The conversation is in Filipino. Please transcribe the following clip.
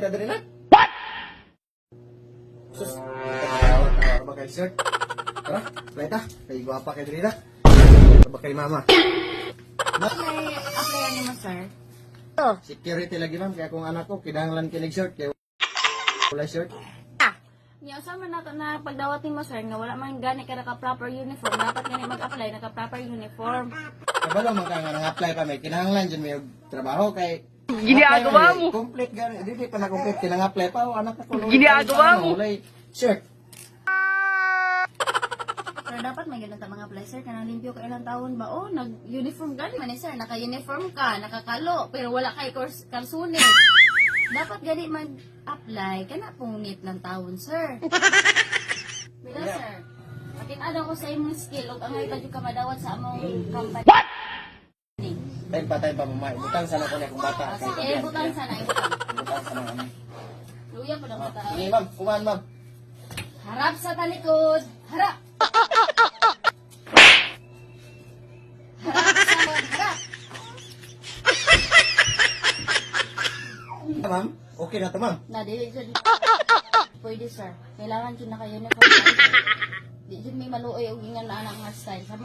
ka diri na? What? Sus, tawar ba kay sir? Tara, flight ta. Kay guwapa kay diri na. Taba kay mama. Applyan niyo mo, sir. Security lagi ma'am, kaya kung anak ko, kinahanglan kinig shirt, kaya wala shirt. Niya usama na na pagdawatin mo, sir, nga wala man gani ka naka-proper uniform. Dapat gani mag-apply naka-proper uniform. Kabalo man ka nga nang-apply pa may kinahanglan dyan may trabaho kay Ginagawa mo. Complete gani, di pa na-complete, kinang-apply pa, anak ko. Ginagawa mo. Walay shirt. Sir, dapat may ganun ta mga apply, sir. Kanang limpyo ka ilang taon ba? Oh, nag-uniform gani man, sir. Naka-uniform ka, nakakalo, pero wala kay kalsunit. Dapat gani mag-apply, kana punit lang taon, sir. Bila, sir. Pakin-ano ko sa imong skill, ug angay pa jud ka madawat sa among company. What? Tayo pa mamay, butang sana ko na kung bata. Sige, butang sana, ibutang. Butang sana kami. Luya po na bata. Sige ma'am, kumahan ma'am. Harap sa talikod. Harap. Harap sa harap. Ma'am, okay na to ma'am. Na, dili dyan. Pwede, sir. Kailangan dyan naka-uniform. Di dyan may maluoy o gingan na anak nga style. Sa